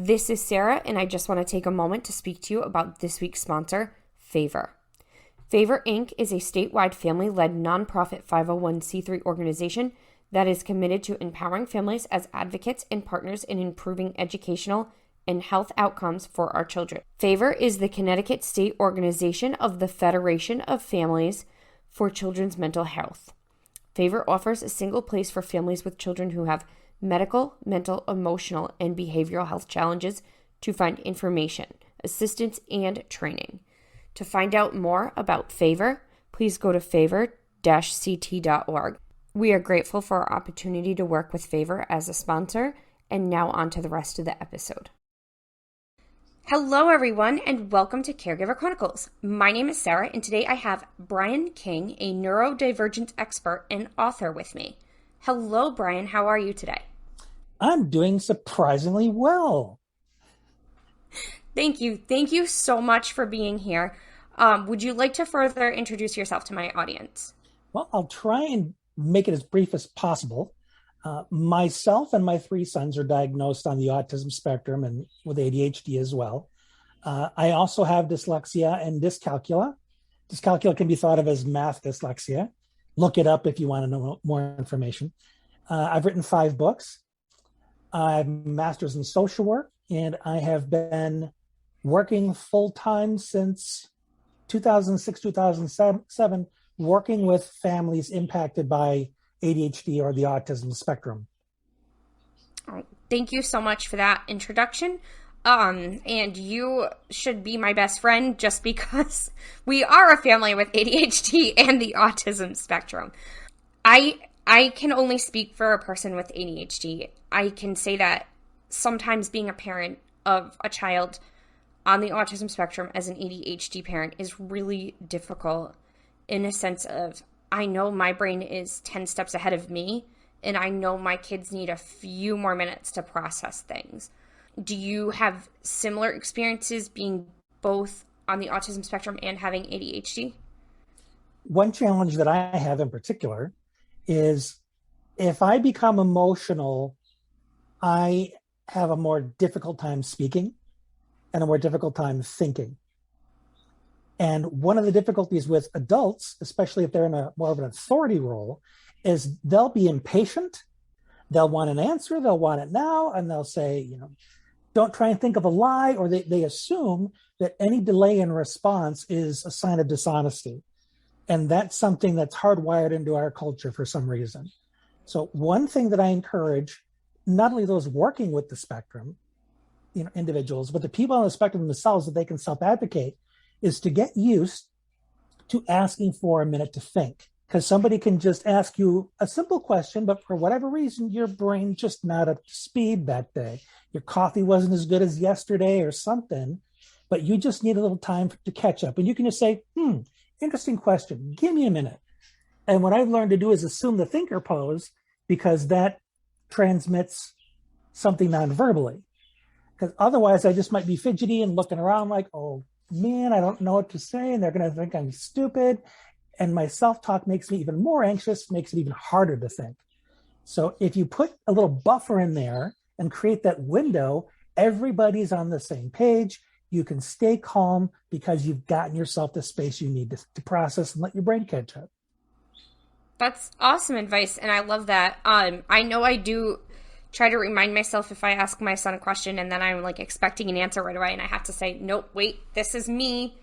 This is Sarah, and I just want to take a moment to speak to you about this week's sponsor, Favor. Favor Inc. is a statewide family-led nonprofit 501c3 organization that is committed to empowering families as advocates and partners in improving educational and health outcomes for our children. Favor is the Connecticut state organization of the Federation of Families for Children's Mental Health. Favor offers a single place for families with children who have medical, mental, emotional, and behavioral health challenges to find information, assistance, and training. To find out more about Favor, please go to favor-ct.org. We are grateful for our opportunity to work with Favor as a sponsor, and now on to the rest of the episode. Hello, everyone, and welcome to Caregiver Chronicles. My name is Sarah, and today I have Brian King, a neurodivergent expert and author, with me. Hello, Brian. How are you today? I'm doing surprisingly well. Thank you. Thank you so much for being here. Would you like to further introduce yourself to my audience? Well, I'll try and make it as brief as possible. Myself and my 3 sons are diagnosed on the autism spectrum and with ADHD as well. I also have dyslexia and dyscalculia. Dyscalculia can be thought of as math dyslexia. Look it up if you want to know more information. I've written 5 books. I have a master's in social work, and I have been working full-time since 2006, 2007, working with families impacted by ADHD or the autism spectrum. Thank you so much for that introduction. And you should be my best friend just because we are a family with ADHD and the autism spectrum. I can only speak for a person with ADHD. I can say that sometimes being a parent of a child on the autism spectrum as an ADHD parent is really difficult in a sense of, I know my brain is 10 steps ahead of me, and I know my kids need a few more minutes to process things. Do you have similar experiences being both on the autism spectrum and having ADHD? One challenge that I have in particular is if I become emotional, I have a more difficult time speaking and a more difficult time thinking. And one of the difficulties with adults, especially if they're in a more of an authority role, is they'll be impatient. They'll want an answer. They'll want it now. And they'll say, don't try and think of a lie, or they assume that any delay in response is a sign of dishonesty. And that's something that's hardwired into our culture for some reason. So one thing that I encourage, not only those working with the spectrum, individuals, but the people on the spectrum themselves, that they can self-advocate, is to get used to asking for a minute to think. Because somebody can just ask you a simple question, but for whatever reason, your brain just not up to speed that day. Your coffee wasn't as good as yesterday or something, but you just need a little time to catch up. And you can just say, interesting question. Give me a minute. And what I've learned to do is assume the thinker pose, because that transmits something non-verbally. Because otherwise, I just might be fidgety and looking around like, oh, man, I don't know what to say. And they're going to think I'm stupid. And my self-talk makes me even more anxious, makes it even harder to think. So if you put a little buffer in there and create that window, everybody's on the same page. You can stay calm because you've gotten yourself the space you need to process and let your brain catch up. That's awesome advice, and I love that. I know I do try to remind myself if I ask my son a question and then I'm like expecting an answer right away, and I have to say, nope, wait, this is me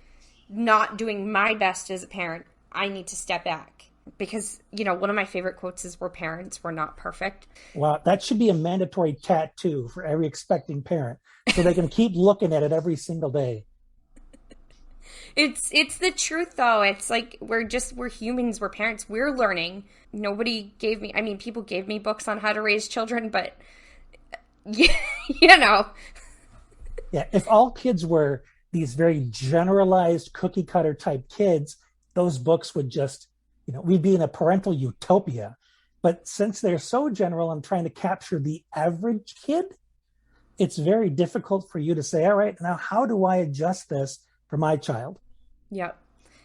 not doing my best as a parent. I need to step back. Because, one of my favorite quotes is, we're parents, we're not perfect. Well, that should be a mandatory tattoo for every expecting parent, so they can keep looking at it every single day. It's the truth, though. It's like, we're humans, we're parents, we're learning. People gave me books on how to raise children, but, Yeah, if all kids were these very generalized cookie cutter type kids, those books would just, we'd be in a parental utopia. But since they're so general and trying to capture the average kid, it's very difficult for you to say, all right, now how do I adjust this for my child? Yep,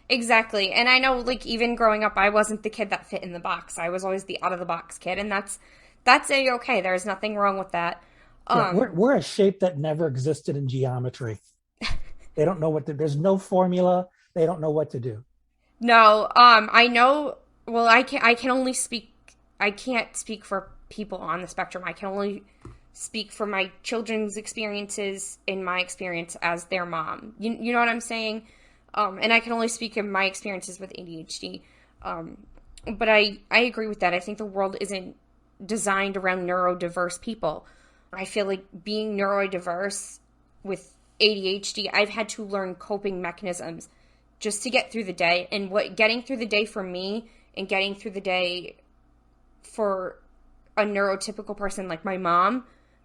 exactly. And I know, like, even growing up, I wasn't the kid that fit in the box. I was always the out of the box kid, and that's a-okay. There's nothing wrong with that. Yeah, Um, we're a shape that never existed in geometry. They don't know what to, there's no formula. They don't know what to do. no, I know. Well, I can only speak. I can't speak for people on the spectrum. I can only speak for my children's experiences in my experience as their mom. You know what I'm saying? And I can only speak of my experiences with ADHD. Um, but I agree with that. I think the world isn't designed around neurodiverse people. I feel like being neurodiverse with ADHD, I've had to learn coping mechanisms just to get through the day. And what getting through the day for me and getting through the day for a neurotypical person like my mom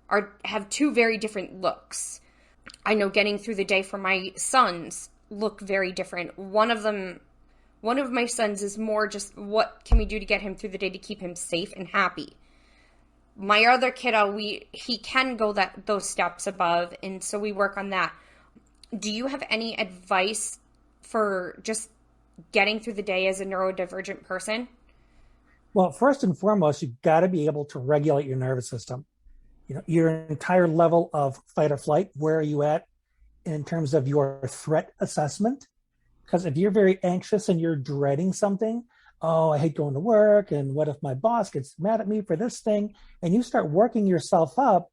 are have two very different looks. I know getting through the day for my sons look very different. One of my sons is more just what can we do to get him through the day to keep him safe and happy. My other kiddo, he can go those steps above, and so we work on that. Do you have any advice for just getting through the day as a neurodivergent person? Well, first and foremost, you've got to be able to regulate your nervous system. You know, your entire level of fight or flight, where are you at in terms of your threat assessment? Because if you're very anxious and you're dreading something, oh, I hate going to work, and what if my boss gets mad at me for this thing? And you start working yourself up,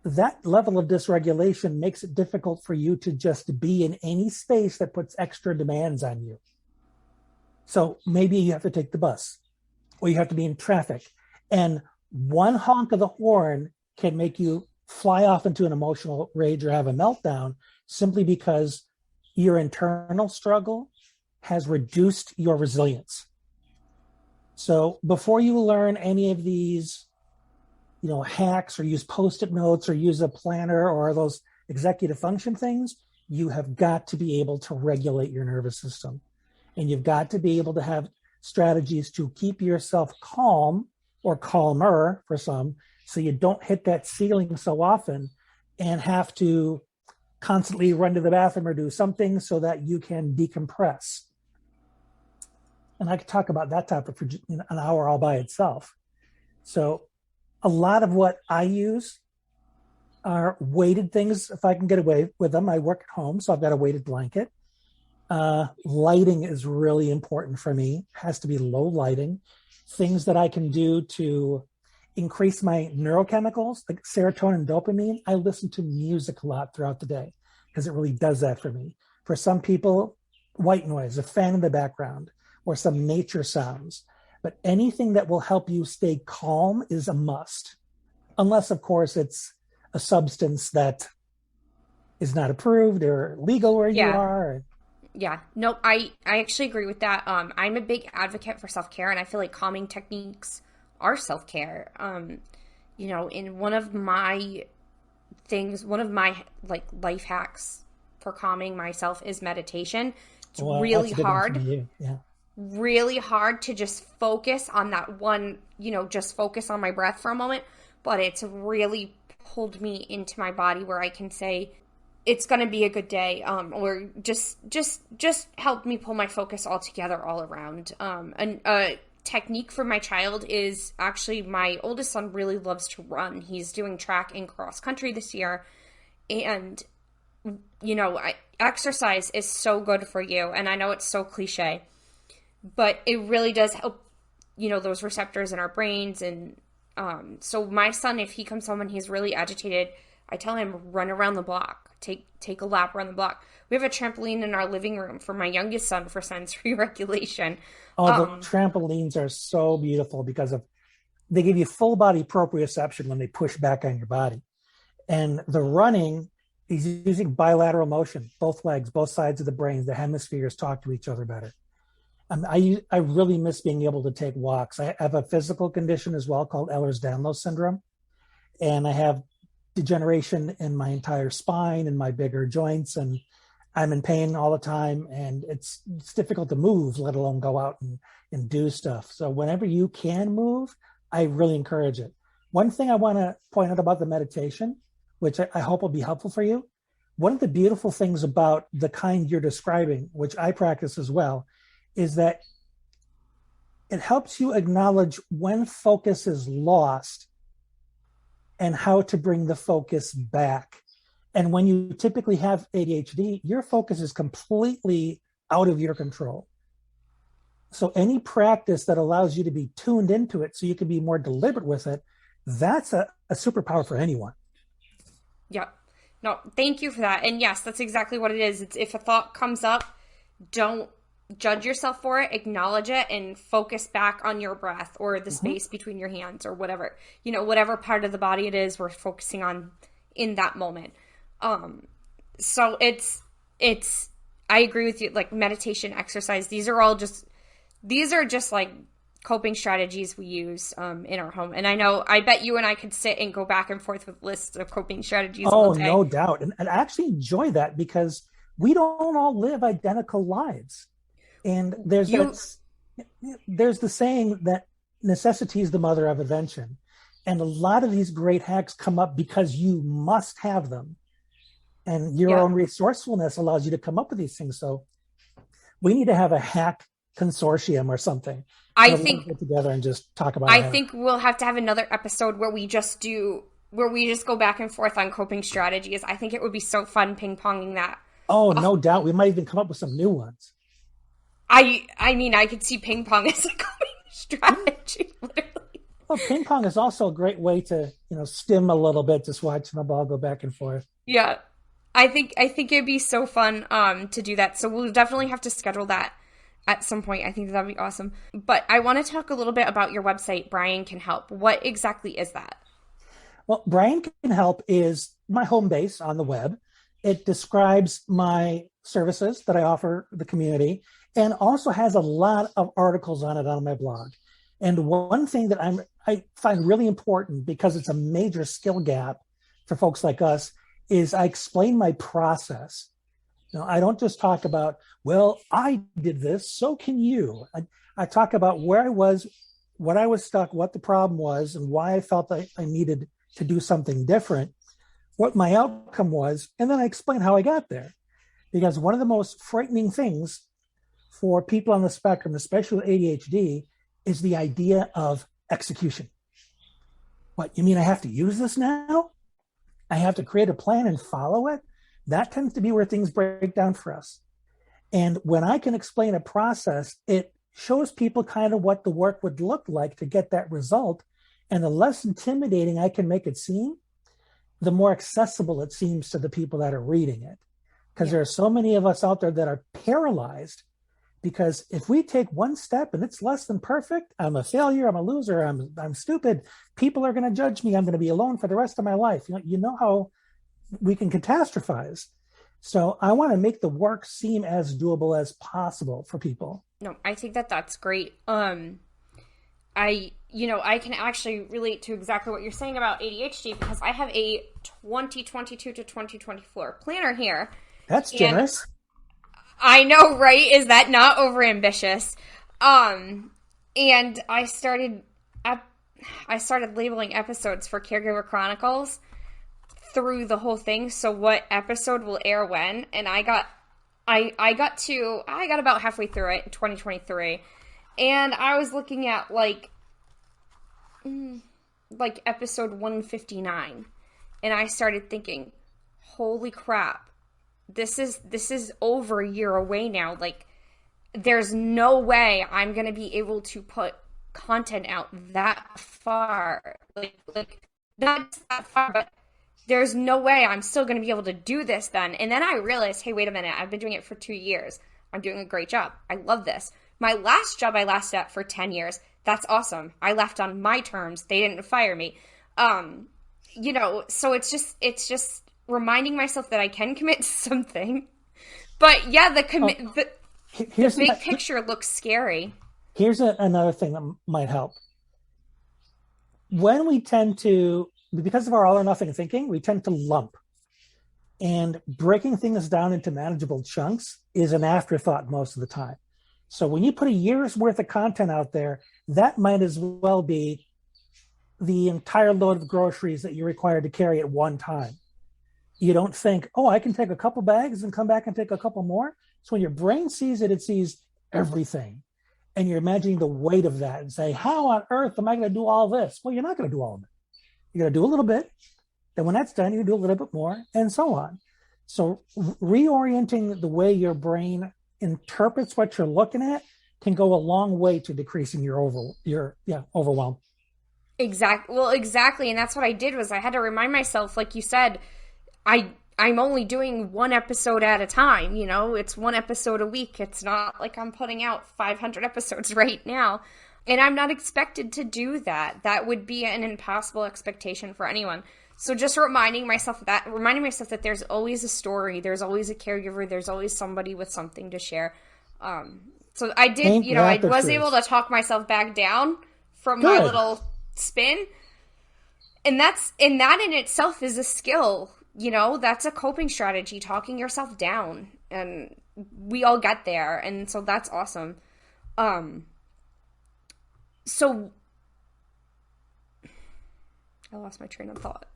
that level of dysregulation makes it difficult for you to just be in any space that puts extra demands on you. So maybe you have to take the bus, or you have to be in traffic. And one honk of the horn can make you fly off into an emotional rage or have a meltdown simply because your internal struggle has reduced your resilience. So before you learn any of these, hacks, or use post-it notes, or use a planner, or those executive function things, you have got to be able to regulate your nervous system. And you've got to be able to have strategies to keep yourself calm, or calmer for some, so you don't hit that ceiling so often and have to constantly run to the bathroom or do something so that you can decompress. And I could talk about that topic for an hour all by itself. So a lot of what I use are weighted things. If I can get away with them, I work at home, so I've got a weighted blanket. Lighting is really important for me. It has to be low lighting. Things that I can do to increase my neurochemicals, like serotonin and dopamine. I listen to music a lot throughout the day because it really does that for me. For some people, white noise, a fan in the background, or some nature sounds. But anything that will help you stay calm is a must. Unless, of course, it's a substance that is not approved or legal where you Yeah. are. Yeah. No, I actually agree with that. I'm a big advocate for self-care, and I feel like calming techniques are self-care. In one of my like life hacks for calming myself is meditation. It's Well, that's really a good one for hard, you. Yeah. really hard to just focus on that one, just focus on my breath for a moment, but it's really pulled me into my body where I can say it's going to be a good day, or just help me pull my focus all together all around. And a technique for my child is actually my oldest son really loves to run. He's doing track and cross country this year, and exercise is so good for you, and I know it's so cliche, but it really does help, those receptors in our brains. And so my son, if he comes home and he's really agitated, I tell him, run around the block, take a lap around the block. We have a trampoline in our living room for my youngest son for sensory regulation. Oh, the trampolines are so beautiful because they give you full body proprioception when they push back on your body. And the running is using bilateral motion, both legs, both sides of the brain, the hemispheres talk to each other better. I really miss being able to take walks. I have a physical condition as well called Ehlers-Danlos syndrome, and I have degeneration in my entire spine and my bigger joints, and I'm in pain all the time, and it's difficult to move, let alone go out and do stuff. So whenever you can move, I really encourage it. One thing I want to point out about the meditation, which I hope will be helpful for you, one of the beautiful things about the kind you're describing, which I practice as well, is that it helps you acknowledge when focus is lost and how to bring the focus back. And when you typically have ADHD, your focus is completely out of your control. So any practice that allows you to be tuned into it so you can be more deliberate with it, that's a superpower for anyone. Yep. No, thank you for that. And yes, that's exactly what it is. It's if a thought comes up, don't judge yourself for it, acknowledge it, and focus back on your breath or the space between your hands or whatever, whatever part of the body it is we're focusing on in that moment. So I agree with you, like meditation, exercise, these are just like coping strategies we use in our home. And I bet you and I could sit and go back and forth with lists of coping strategies all day. No doubt. And I actually enjoy that because we don't all live identical lives. And there's the saying that necessity is the mother of invention. And a lot of these great hacks come up because you must have them. And your own resourcefulness allows you to come up with these things. So we need to have a hack consortium or something. I think get together and just talk about I think we'll have to have another episode where we just go back and forth on coping strategies. I think it would be so fun ping-ponging that. Oh, no doubt. We might even come up with some new ones. I mean, I could see ping pong as a coping strategy, literally. Well, ping pong is also a great way to, stim a little bit, just watching the ball go back and forth. Yeah. I think it'd be so fun to do that. So we'll definitely have to schedule that at some point. I think that'd be awesome. But I want to talk a little bit about your website, Brian Can Help. What exactly is that? Well, Brian Can Help is my home base on the web. It describes my services that I offer the community and also has a lot of articles on it on my blog. And one thing that I find really important, because it's a major skill gap for folks like us, is I explain my process. I don't just talk about, well, I did this, so can you. I talk about where I was, what I was stuck, what the problem was, and why I felt I needed to do something different, what my outcome was, and then I explain how I got there. Because one of the most frightening things for people on the spectrum, especially with ADHD, is the idea of execution. What, you mean I have to use this now? I have to create a plan and follow it? That tends to be where things break down for us. And when I can explain a process, it shows people kind of what the work would look like to get that result. And the less intimidating I can make it seem, the more accessible it seems to the people that are reading it. Because there are so many of us out there that are paralyzed, because if we take one step and it's less than perfect, I'm a failure, I'm a loser, I'm stupid, people are going to judge me, I'm going to be alone for the rest of my life. You know how we can catastrophize. So I want to make the work seem as doable as possible for people. No, I think that's great. I can actually relate to exactly what you're saying about ADHD because I have a 2022 to 2024 planner here. That's generous. I know, right? Is that not overambitious? And I started labeling episodes for Caregiver Chronicles through the whole thing. So what episode will air when? And I got about halfway through it in 2023, and I was looking at like episode 159, and I started thinking, holy crap. This is over a year away now. Like, there's no way I'm going to be able to put content out that far. Like not that far, but there's no way I'm still going to be able to do this then. And then I realized, hey, wait a minute. I've been doing it for 2 years. I'm doing a great job. I love this. My last job I lasted at for 10 years. That's awesome. I left on my terms. They didn't fire me. So it's just reminding myself that I can commit to something. But yeah, the big picture looks scary. Here's another thing that might help. When we tend to, because of our all or nothing thinking, we tend to lump. And breaking things down into manageable chunks is an afterthought most of the time. So when you put a year's worth of content out there, that might as well be the entire load of groceries that you're required to carry at one time. You don't think, oh, I can take a couple bags and come back and take a couple more. So when your brain sees it, it sees everything. And you're imagining the weight of that and say, how on earth am I going to do all this? Well, you're not going to do all of it. You got to do a little bit. Then when that's done, you do a little bit more, and so on. So reorienting the way your brain interprets what you're looking at can go a long way to decreasing your overwhelm. Exactly, and that's what I did was I had to remind myself, like you said, I'm only doing one episode at a time, you know? It's one episode a week. It's not like I'm putting out 500 episodes right now. And I'm not expected to do that. That would be an impossible expectation for anyone. So just reminding myself that there's always a story, there's always a caregiver, there's always somebody with something to share. So I did, Ain't I that the was truth? able to talk myself back down from my Good. little spin. And that in itself is a skill. That's a coping strategy, talking yourself down. And we all get there, and so that's awesome. So I lost my train of thought.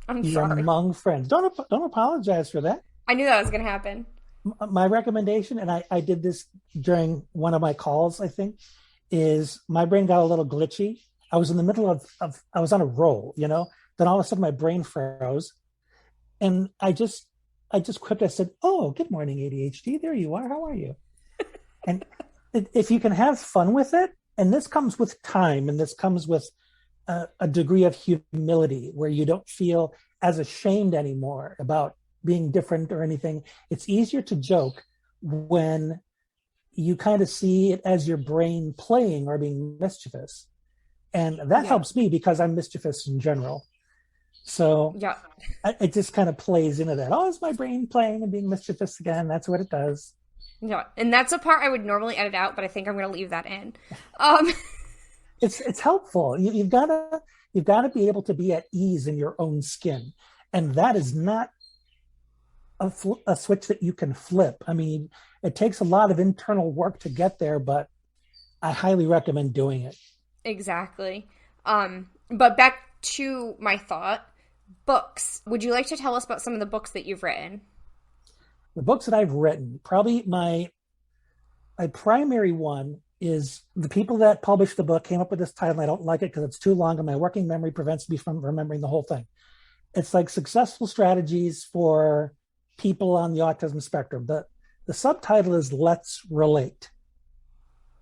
I'm You're sorry. among friends. Don't apologize for that. I knew that was going to happen. My recommendation, and I did this during one of my calls, I think, is my brain got a little glitchy. I was in the middle of I was on a roll, Then all of a sudden my brain froze, and I just quipped. I said, "Oh, good morning, ADHD. There you are. How are you?" And if you can have fun with it, and this comes with time, and this comes with a degree of humility where you don't feel as ashamed anymore about being different or anything. It's easier to joke when you kind of see it as your brain playing or being mischievous. And that Yeah. helps me because I'm mischievous in general. So Yeah. it just kind of plays into that. Oh, it's my brain playing and being mischievous again. That's what it does. Yeah. And that's a part I would normally edit out, but I think I'm going to leave that in. Um, It's helpful. You've got to be able to be at ease in your own skin, and that is not a switch that you can flip. I mean, it takes a lot of internal work to get there, but I highly recommend doing it. exactly. But back to my thought, books. Would you like to tell us about some of the books that you've written? The books that I've written, probably my primary one is the people that published the book came up with this title. I don't like it because it's too long, and my working memory prevents me from remembering the whole thing. It's like successful strategies for people on the autism spectrum. The subtitle is Let's Relate.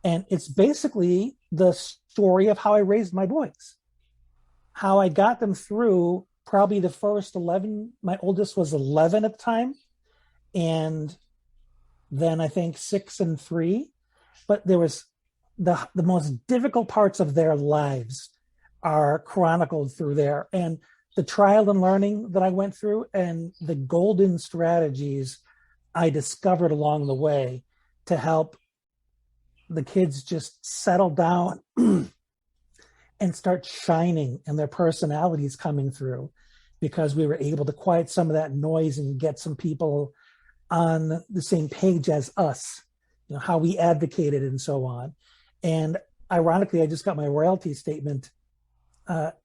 And it's basically the story of how I raised my boys, how I got them through probably the first 11. My oldest was 11 at the time, and then I think 6 and 3. But there was the most difficult parts of their lives are chronicled through there. And the trial and learning that I went through and the golden strategies I discovered along the way to help the kids just settle down and start shining and their personalities coming through, because we were able to quiet some of that noise and get some people on the same page as us, how we advocated and so on. And ironically, I just got my royalty statement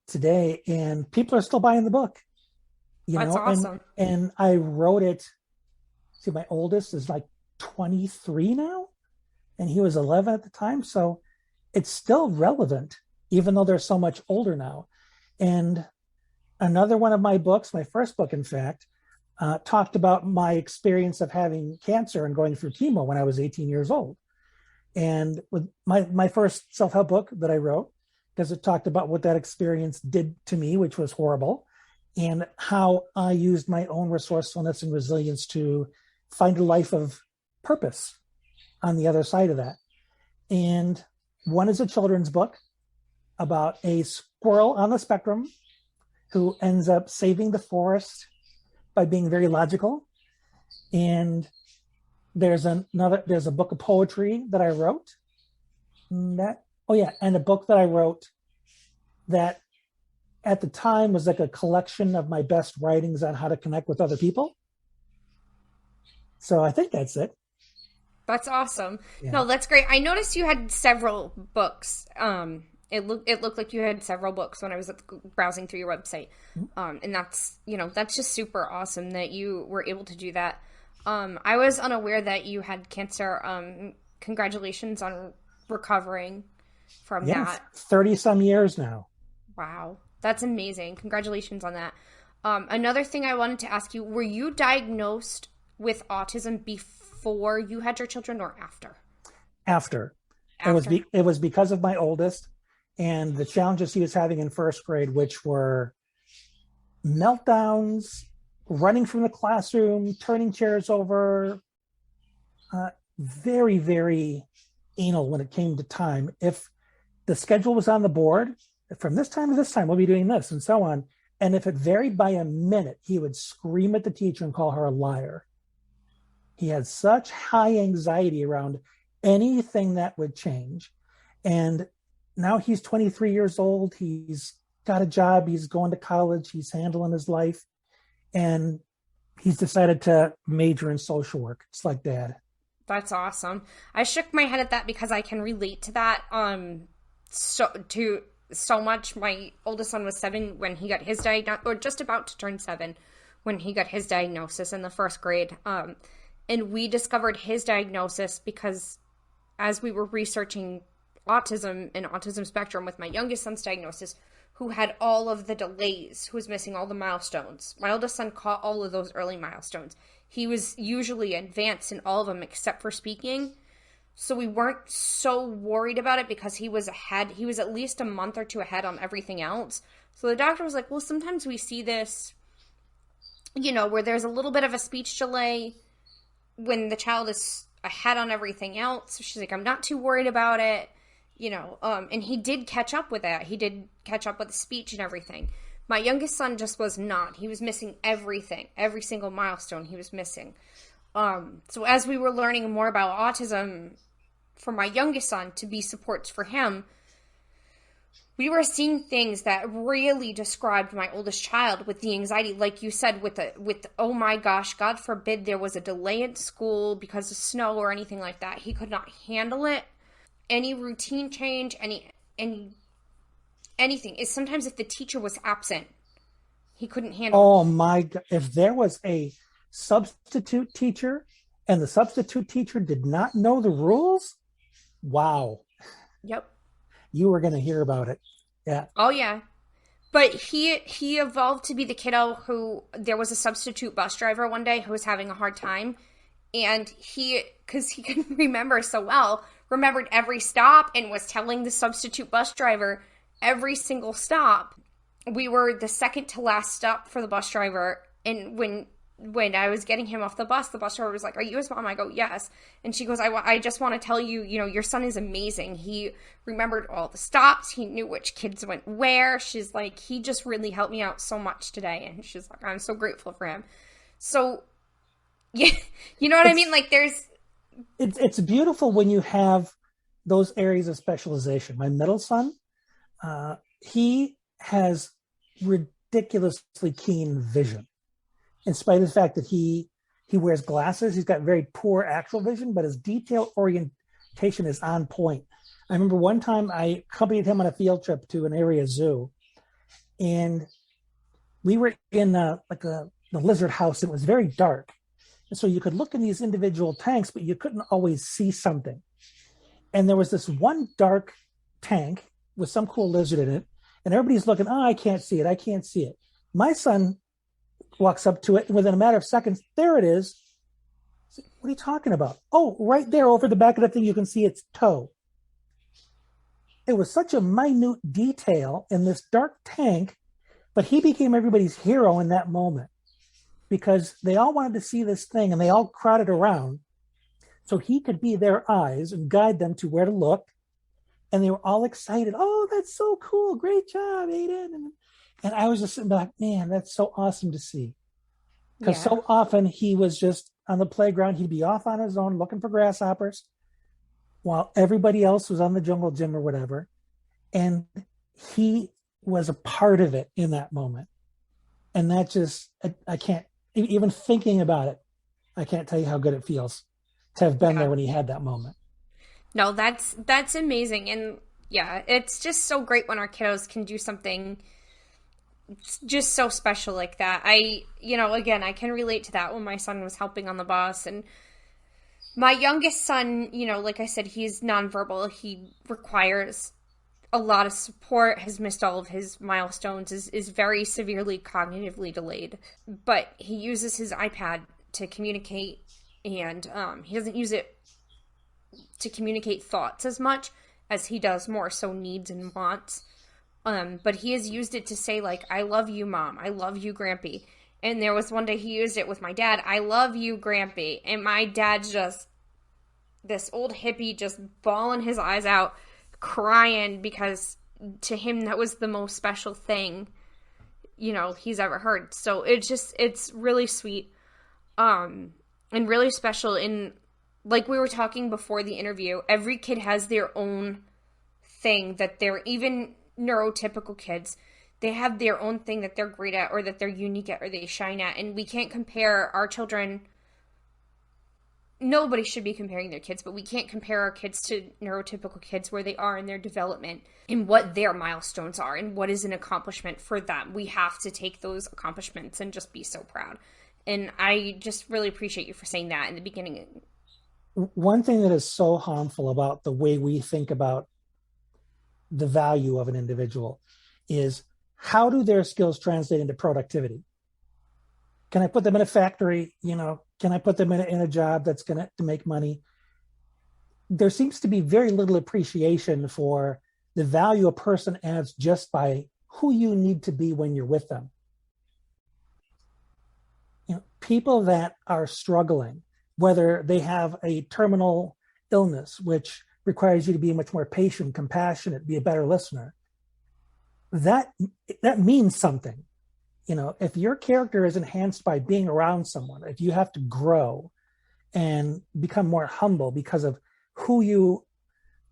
today, and people are still buying the book. That's awesome. And I wrote it. See, my oldest is like 23 now, and he was 11 at the time, so it's still relevant, even though they're so much older now. And another one of my books, my first book, in fact, talked about my experience of having cancer and going through chemo when I was 18 years old. And with my first self-help book that I wrote, because it talked about what that experience did to me, which was horrible, and how I used my own resourcefulness and resilience to find a life of purpose on the other side of that. And one is a children's book about a squirrel on the spectrum who ends up saving the forest by being very logical. And there's a book of poetry that I wrote. And a book that I wrote that at the time was like a collection of my best writings on how to connect with other people. So I think that's it. That's awesome. Yeah. No, that's great. I noticed you had several books. It looked like you had several books when I was browsing through your website. And that's just super awesome that you were able to do that. I was unaware that you had cancer. Congratulations on recovering from that. 30 some years now. Wow. That's amazing. Congratulations on that. Another thing I wanted to ask you, were you diagnosed with autism before you had your children or after? After. After. It was because of my oldest and the challenges he was having in first grade, which were meltdowns, running from the classroom, turning chairs over, very, very anal when it came to time. If the schedule was on the board, from this time to this time, we'll be doing this and so on. And if it varied by a minute, he would scream at the teacher and call her a liar. He had such high anxiety around anything that would change. And now he's 23 years old. He's got a job. He's going to college. He's handling his life. And he's decided to major in social work. It's like Dad. That's awesome. I shook my head at that because I can relate to that so much. My oldest son was 7 when he got his diagnosis, or just about to turn 7 when he got his diagnosis in the first grade. And we discovered his diagnosis because as we were researching autism and autism spectrum with my youngest son's diagnosis, who had all of the delays, who was missing all the milestones. My oldest son caught all of those early milestones. He was usually advanced in all of them except for speaking. So we weren't so worried about it because he was ahead. He was at least a month or 2 ahead on everything else. So the doctor was like, well, sometimes we see this, where there's a little bit of a speech delay when the child is ahead on everything else. So she's like, I'm not too worried about it, and he did catch up with that. He did catch up with the speech and everything. My youngest son just was not. He was missing everything. Every single milestone he was missing. So as we were learning more about autism for my youngest son to be supports for him, we were seeing things that really described my oldest child with the anxiety, like you said, with oh my gosh, God forbid there was a delay at school because of snow or anything like that. He could not handle it. Any routine change, anything. Is sometimes if the teacher was absent, he couldn't handle it. Oh my God. If there was a substitute teacher and the substitute teacher did not know the rules, wow. Yep. You were going to hear about it. Yeah. Oh yeah. But he evolved to be the kiddo who, there was a substitute bus driver one day who was having a hard time, and because he couldn't remember so well, remembered every stop and was telling the substitute bus driver every single stop. We were the second to last stop for the bus driver, and when I was getting him off the bus driver was like, are you his mom? I go, yes. And she goes, I just want to tell you, your son is amazing. He remembered all the stops. He knew which kids went where. She's like, he just really helped me out so much today. And she's like, I'm so grateful for him. So, yeah, you know what I mean? Like it's beautiful when you have those areas of specialization. My middle son, he has ridiculously keen vision. In spite of the fact that he wears glasses, he's got very poor actual vision, but his detail orientation is on point. I remember one time I accompanied him on a field trip to an area zoo, and we were in the lizard house. It was very dark, and so you could look in these individual tanks, but you couldn't always see something. And there was this one dark tank with some cool lizard in it, and everybody's looking, oh, I can't see it. I can't see it. My son walks up to it, and within a matter of seconds, there it is. What are you talking about? Oh, right there over the back of the thing, you can see its toe. It was such a minute detail in this dark tank, but he became everybody's hero in that moment because they all wanted to see this thing and they all crowded around so he could be their eyes and guide them to where to look. And they were all excited. Oh, that's so cool. Great job, Aiden. And I was just sitting back, man, that's so awesome to see. Because so often he was just on the playground. He'd be off on his own looking for grasshoppers while everybody else was on the jungle gym or whatever. And he was a part of it in that moment. And that just, I can't, even thinking about it, I can't tell you how good it feels to have been there when he had that moment. No, that's amazing. And yeah, it's just so great when our kiddos can do something just so special like that. Again, I can relate to that when my son was helping on the bus. And my youngest son, like I said, he's nonverbal. He requires a lot of support, has missed all of his milestones, is very severely cognitively delayed. But he uses his iPad to communicate, and he doesn't use it to communicate thoughts as much as he does more so needs and wants. But he has used it to say, like, I love you, Mom. I love you, Grampy. And there was one day he used it with my dad. I love you, Grampy. And my dad's just, this old hippie, just bawling his eyes out, crying, because to him that was the most special thing, he's ever heard. So it's really sweet, and really special. In, like we were talking before the interview, every kid has their own thing that they're, even neurotypical kids, they have their own thing that they're great at, or that they're unique at, or they shine at. And we can't compare our children. Nobody should be comparing their kids, but we can't compare our kids to neurotypical kids, where they are in their development and what their milestones are and what is an accomplishment for them. We have to take those accomplishments and just be so proud. And I just really appreciate you for saying that in the beginning. One thing that is so harmful about the way we think about the value of an individual is, how do their skills translate into productivity? Can I put them in a factory? Can I put them in a job that's going to make money? There seems to be very little appreciation for the value a person adds just by who you need to be when you're with them. People that are struggling, whether they have a terminal illness, which requires you to be much more patient, compassionate, be a better listener, that means something. If your character is enhanced by being around someone, if you have to grow and become more humble because of who you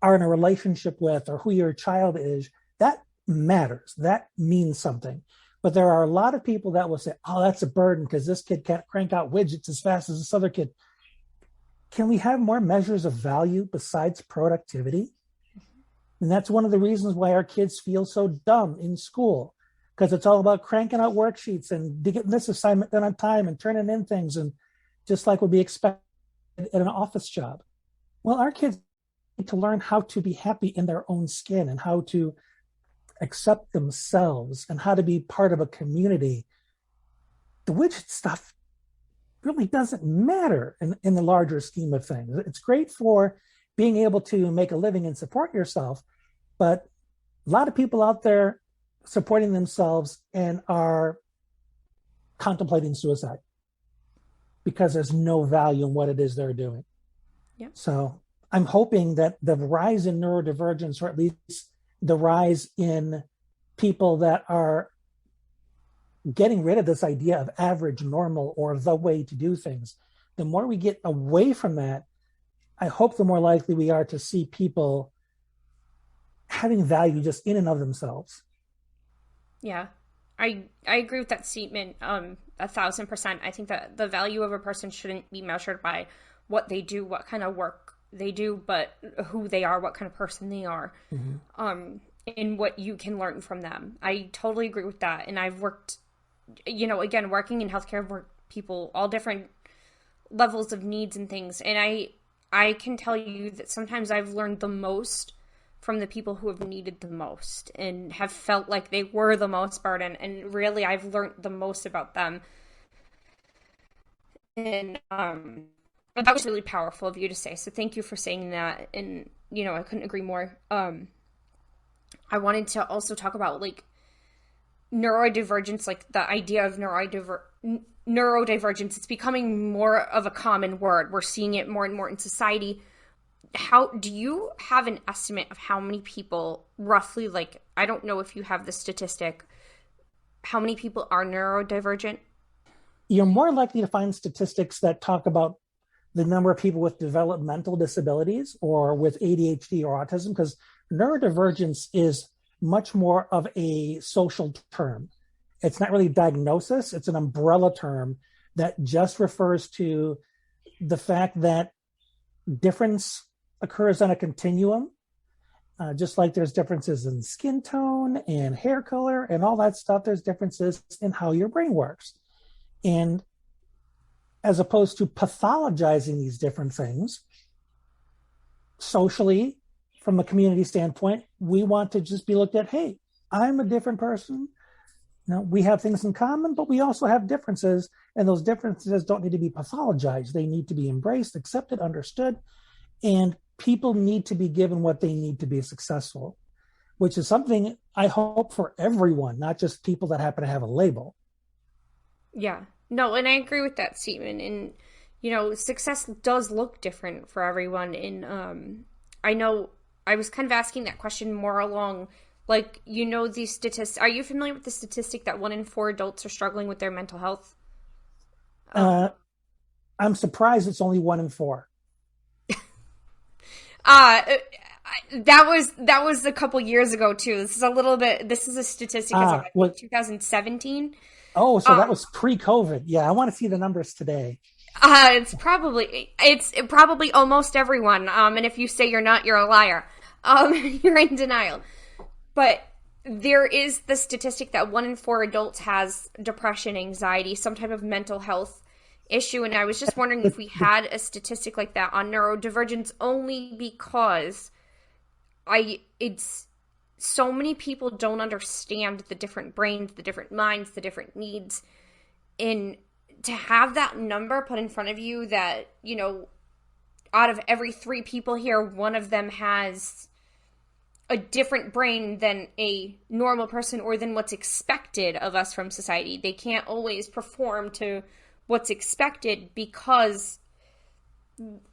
are in a relationship with or who your child is, that matters. That means something. But there are a lot of people that will say, oh, that's a burden because this kid can't crank out widgets as fast as this other kid. Can we have more measures of value besides productivity? And that's one of the reasons why our kids feel so dumb in school, because it's all about cranking out worksheets and getting this assignment done on time and turning in things, and just like would be expected in an office job. Well, our kids need to learn how to be happy in their own skin, and how to accept themselves, and how to be part of a community. The widget stuff really doesn't matter in the larger scheme of things. It's great for being able to make a living and support yourself, but a lot of people out there supporting themselves and are contemplating suicide because there's no value in what it is they're doing. Yeah. So I'm hoping that the rise in neurodivergence, or at least the rise in people that are getting rid of this idea of average, normal, or the way to do things, the more we get away from that, I hope the more likely we are to see people having value just in and of themselves. Yeah, I agree with that statement 1,000%. I think that the value of a person shouldn't be measured by what they do, what kind of work they do, but who they are, what kind of person they are, and what you can learn from them. I totally agree with that. And I've worked, again, working in healthcare, I've worked people all different levels of needs and things. And I can tell you that sometimes I've learned the most from the people who have needed the most and have felt like they were the most burden. And really, I've learned the most about them. And that was really powerful of you to say. So thank you for saying that. And, I couldn't agree more. I wanted to also talk about, like, neurodivergence, like the idea of neurodivergence. It's becoming more of a common word. We're seeing it more and more in society. How do you have an estimate of how many people, roughly, like, I don't know if you have the statistic, how many people are neurodivergent? You're more likely to find statistics that talk about the number of people with developmental disabilities or with ADHD or autism, because neurodivergence is much more of a social term. It's not really a diagnosis. It's an umbrella term that just refers to the fact that difference occurs on a continuum, just like there's differences in skin tone and hair color and all that stuff. There's differences in how your brain works. And as opposed to pathologizing these different things, socially, from a community standpoint, we want to just be looked at, hey, I'm a different person. We have things in common, but we also have differences, and those differences don't need to be pathologized. They need to be embraced, accepted, understood, and people need to be given what they need to be successful, which is something I hope for everyone, not just people that happen to have a label. Yeah. No, and I agree with that statement. And, success does look different for everyone. And I know I was kind of asking that question more along, like, these statistics. Are you familiar with the statistic that 1 in 4 adults are struggling with their mental health? I'm surprised it's only 1 in 4. Uh, that was a couple years ago too. This is a statistic as of 2017. Oh, so that was pre-COVID. Yeah, I want to see the numbers today. It's probably almost everyone. And if you say you're not, you're a liar. You're in denial. But there is the statistic that 1 in 4 adults has depression, anxiety, some type of mental health issue. And I was just wondering if we had a statistic like that on neurodivergence, only because it's so many people don't understand the different brains, the different minds, the different needs. And to have that number put in front of you that, out of every 3 people here, one of them has a different brain than a normal person or than what's expected of us from society. They can't always perform to what's expected because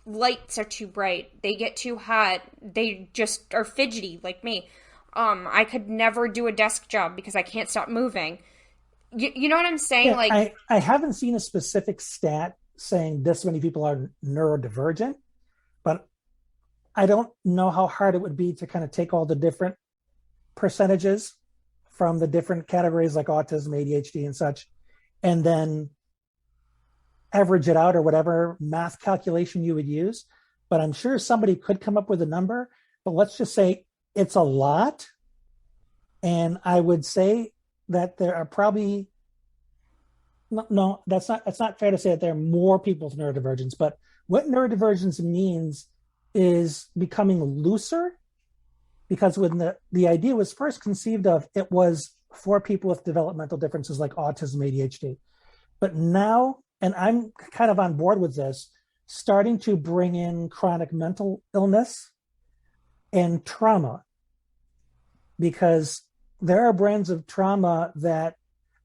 lights are too bright. They get too hot. They just are fidgety like me. I could never do a desk job because I can't stop moving. You know what I'm saying? Yeah, like I haven't seen a specific stat saying this many people are neurodivergent, but I don't know how hard it would be to kind of take all the different percentages from the different categories like autism, ADHD, and such, and then average it out or whatever math calculation you would use. But I'm sure somebody could come up with a number, but let's just say it's a lot. And I would say that there are probably, no, that's not fair to say that there are more people with neurodivergence, but what neurodivergence means is becoming looser, because when the idea was first conceived of, it was for people with developmental differences like autism, ADHD. But now, and I'm kind of on board with this, starting to bring in chronic mental illness and trauma, because there are brands of trauma that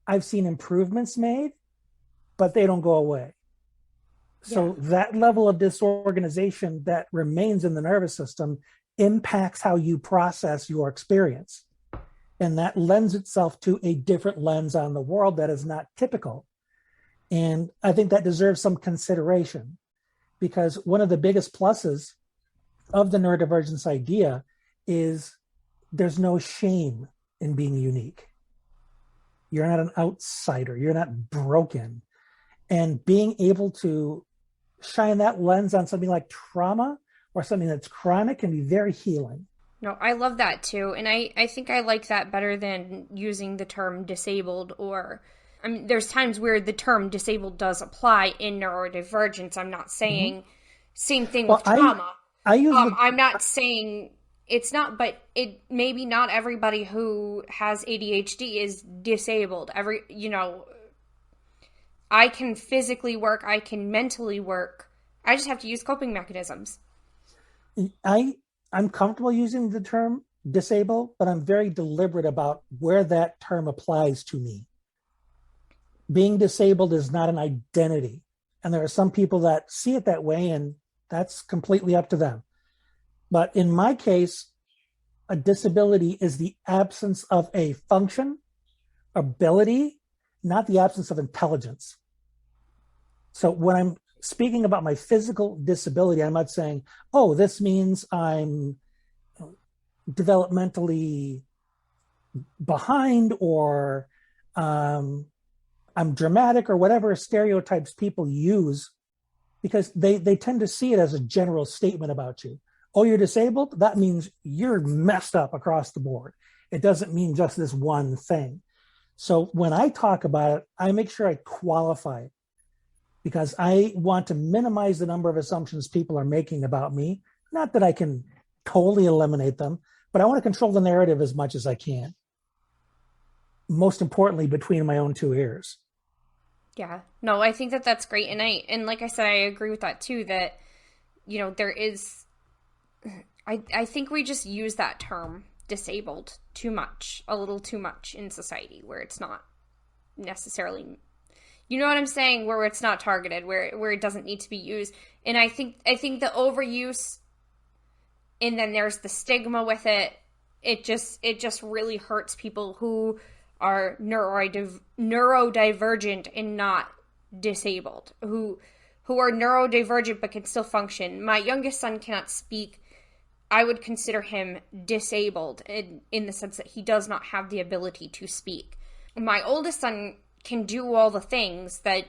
I've seen improvements made, but they don't go away. So that level of disorganization that remains in the nervous system impacts how you process your experience. And that lends itself to a different lens on the world that is not typical. And I think that deserves some consideration, because one of the biggest pluses of the neurodivergence idea is there's no shame in being unique. You're not an outsider. You're not broken. And being able to shine that lens on something like trauma or something that's chronic can be very healing. No, I love that too. And I think I like that better than using the term disabled. Or, I mean, there's times where the term disabled does apply in neurodivergence. I'm not saying same thing with trauma. I'm not saying it's not, but it maybe not everybody who has ADHD is disabled. I can physically work, I can mentally work. I just have to use coping mechanisms. I'm comfortable using the term disabled, but I'm very deliberate about where that term applies to me. Being disabled is not an identity. And there are some people that see it that way, and that's completely up to them. But in my case, a disability is the absence of a function, ability, not the absence of intelligence. So when I'm speaking about my physical disability, I'm not saying, oh, this means I'm developmentally behind, or I'm dramatic, or whatever stereotypes people use, because they tend to see it as a general statement about you. Oh, you're disabled? That means you're messed up across the board. It doesn't mean just this one thing. So when I talk about it, I make sure I qualify it, because I want to minimize the number of assumptions people are making about me. Not that I can totally eliminate them, but I want to control the narrative as much as I can. Most importantly, between my own two ears. Yeah. No, I think that that's great. And like I said, I agree with that too, that, there is, I think we just use that term disabled too much, a little too much in society, where it's not necessarily, you know what I'm saying, where it's not targeted, where it doesn't need to be used. And I think the overuse, and then there's the stigma with it. It just really hurts people who are neurodivergent and not disabled, who are neurodivergent but can still function. My youngest son cannot speak. I would consider him disabled in the sense that he does not have the ability to speak. My oldest son can do all the things that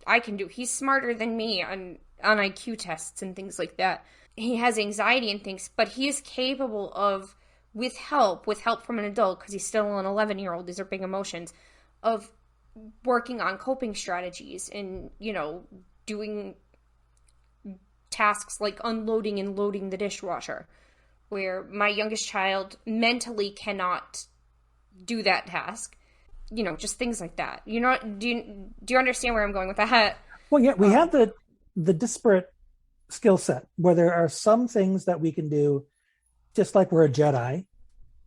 I can do. He's smarter than me on IQ tests and things like that. He has anxiety and things, but he is capable of, with help from an adult, because he's still an 11-year-old, these are big emotions, of working on coping strategies and, doing tasks like unloading and loading the dishwasher, where my youngest child mentally cannot do that task. Just things like that. Do you understand where I'm going with that? Well, yeah, we have the disparate skill set where there are some things that we can do just like we're a Jedi,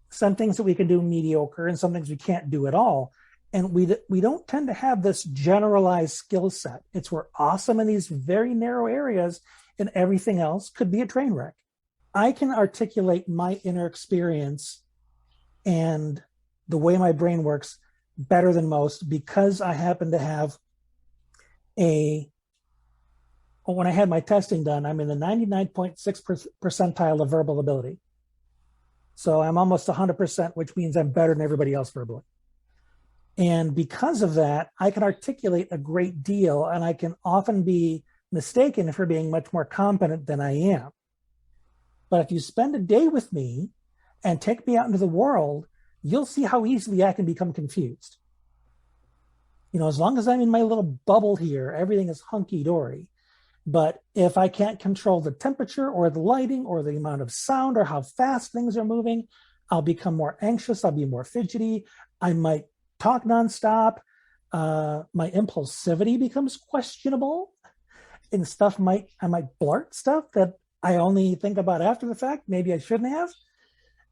some things that we can do mediocre, and some things we can't do at all. And we don't tend to have this generalized skill set. It's we're awesome in these very narrow areas, and everything else could be a train wreck. I can articulate my inner experience and the way my brain works better than most because I happen to have when I had my testing done, I'm in the 99.6 percentile of verbal ability. So I'm almost 100%, which means I'm better than everybody else verbally. And because of that, I can articulate a great deal, and I can often be mistaken for being much more competent than I am. But if you spend a day with me and take me out into the world, you'll see how easily I can become confused. As long as I'm in my little bubble here, everything is hunky-dory. But if I can't control the temperature or the lighting or the amount of sound or how fast things are moving, I'll become more anxious. I'll be more fidgety. I might talk nonstop. My impulsivity becomes questionable, and I might blurt stuff that I only think about after the fact. Maybe I shouldn't have.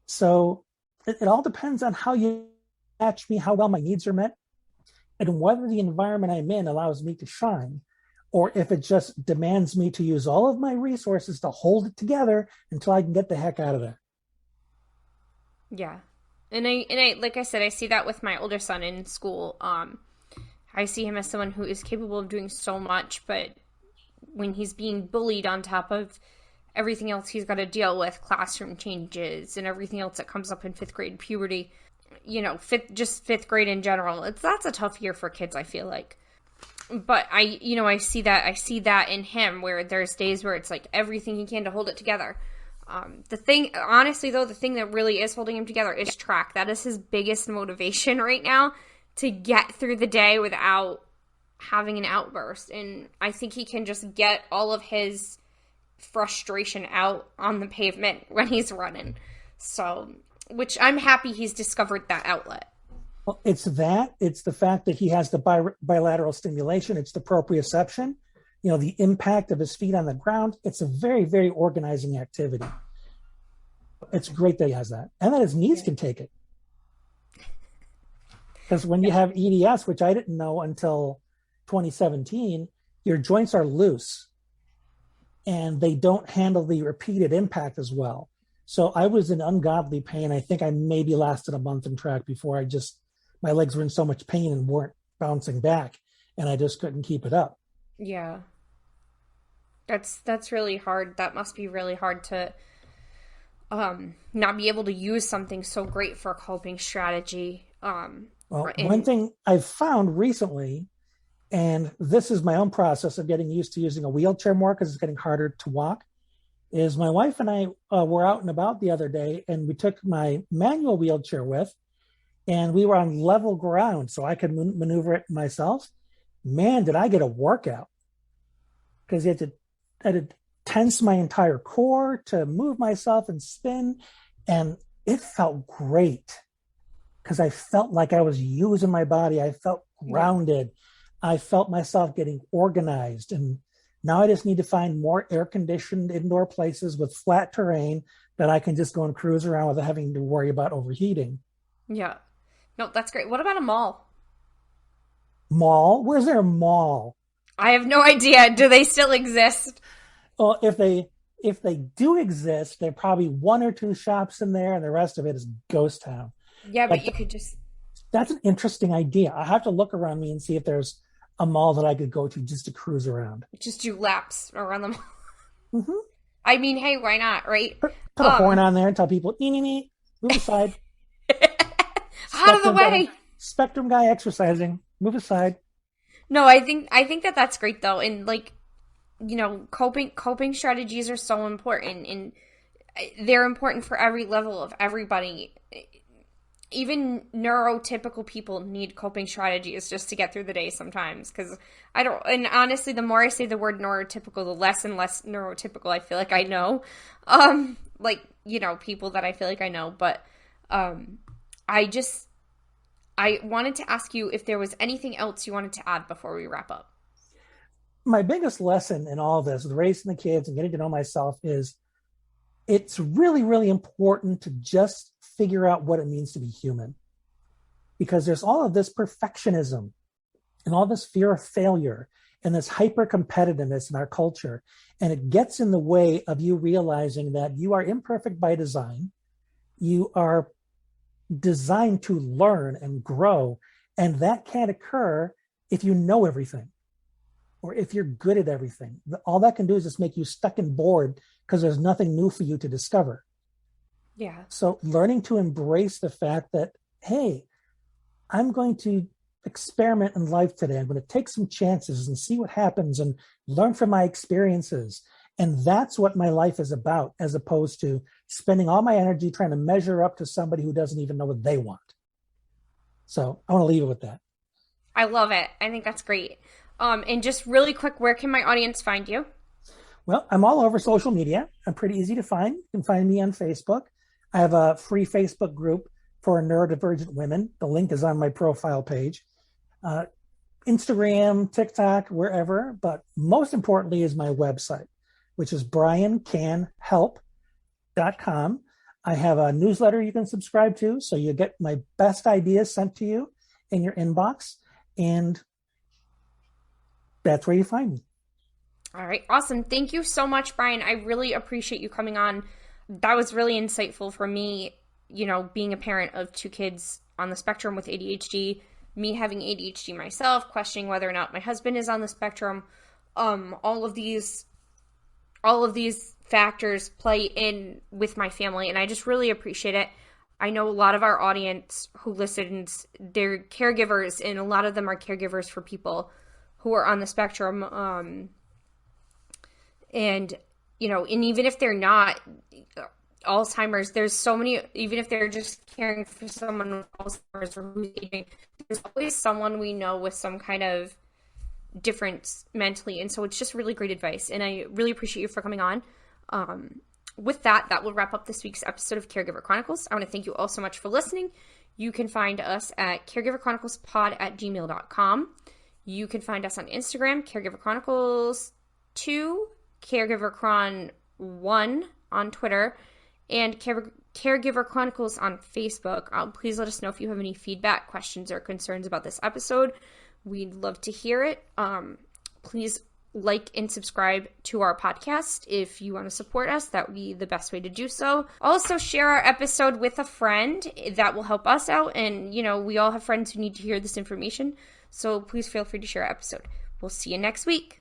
So it all depends on how you match me, how well my needs are met, and whether the environment I'm in allows me to shine, or if it just demands me to use all of my resources to hold it together until I can get the heck out of there. Yeah. And I like I said, I see that with my older son in school. I see him as someone who is capable of doing so much, but when he's being bullied on top of everything else he's got to deal with, classroom changes and everything else that comes up in fifth grade puberty, fifth grade in general, that's a tough year for kids, I feel like. But I see that in him, where there's days where it's like everything he can to hold it together. The thing that really is holding him together is track. That is his biggest motivation right now, to get through the day without having an outburst. And I think he can just get all of his frustration out on the pavement when he's running. So, which I'm happy he's discovered that outlet. Well, it's the fact that he has the bilateral stimulation. It's the proprioception, the impact of his feet on the ground. It's a very, very organizing activity. It's great that he has that. And that his knees can take it. Because when you have EDS, which I didn't know until 2017, your joints are loose and they don't handle the repeated impact as well. So I was in ungodly pain. I think I maybe lasted a month in track before my legs were in so much pain and weren't bouncing back, and I just couldn't keep it up. Yeah. That's really hard. That must be really hard to not be able to use something so great for a coping strategy. One thing I've found recently, and this is my own process of getting used to using a wheelchair more because it's getting harder to walk, is my wife and I were out and about the other day, and we took my manual wheelchair and we were on level ground so I could maneuver it myself. Man, did I get a workout, because you had to tense my entire core to move myself and spin. And it felt great because I felt like I was using my body. I felt grounded. I felt myself getting organized. And now I just need to find more air conditioned indoor places with flat terrain that I can just go and cruise around without having to worry about overheating. Yeah. No, that's great. What about a mall? Mall? Where's there a mall? I have no idea. Do they still exist? Well, if they do exist, there are probably one or two shops in there, and the rest of it is ghost town. Yeah, but But you could just that's an interesting idea. I have to look around me and see if there's a mall that I could go to just to cruise around. do laps around the mall. Mm-hmm. I mean, hey, why not, right? Put a horn on there and tell people, nee, move aside. Out of the way. Spectrum guy exercising. Move aside. No, I think that that's great though, and like, coping strategies are so important, and they're important for every level of everybody. Even neurotypical people need coping strategies just to get through the day sometimes. Because and honestly, the more I say the word neurotypical, the less and less neurotypical I feel like I know. People that I feel like I know. But I wanted to ask you if there was anything else you wanted to add before we wrap up. My biggest lesson in all this, with raising the kids and getting to know myself, is it's really, really important to just figure out what it means to be human. Because there's all of this perfectionism and all this fear of failure and this hyper competitiveness in our culture. And it gets in the way of you realizing that you are imperfect by design. You are designed to learn and grow. And that can't occur if you know everything or if you're good at everything. All that can do is just make you stuck and bored because there's nothing new for you to discover. Yeah. So learning to embrace the fact that, hey, I'm going to experiment in life today. I'm going to take some chances and see what happens and learn from my experiences. And that's what my life is about, as opposed to spending all my energy trying to measure up to somebody who doesn't even know what they want. So I want to leave it with that. I love it. I think that's great. And just really quick, where can my audience find you? Well, I'm all over social media. I'm pretty easy to find. You can find me on Facebook. I have a free Facebook group for neurodivergent women. The link is on my profile page. Instagram, TikTok, wherever. But most importantly is my website, which is briancanhelp.com. I have a newsletter you can subscribe to, so you get my best ideas sent to you in your inbox. And that's where you find me. All right. Awesome. Thank you so much, Brian. I really appreciate you coming on. That was really insightful for me, being a parent of two kids on the spectrum with ADHD, me having ADHD myself, questioning whether or not my husband is on the spectrum. All of these factors play in with my family, and I just really appreciate it. I know a lot of our audience who listens, they're caregivers, and a lot of them are caregivers for people who are on the spectrum. And even if they're not Alzheimer's, there's so many, even if they're just caring for someone with Alzheimer's or who's aging, there's always someone we know with some kind of difference mentally. And so it's just really great advice. And I really appreciate you for coming on. With that will wrap up this week's episode of Caregiver Chronicles. I want to thank you all so much for listening. You can find us at caregiverchroniclespod@gmail.com. You can find us on Instagram, Caregiver Chronicles 2, Caregiver 1 on Twitter, and Caregiver Chronicles on Facebook. Please let us know if you have any feedback, questions, or concerns about this episode. We'd love to hear it. Please like and subscribe to our podcast if you want to support us. That would be the best way to do so. Also, share our episode with a friend. That will help us out. And, we all have friends who need to hear this information. So please feel free to share our episode. We'll see you next week.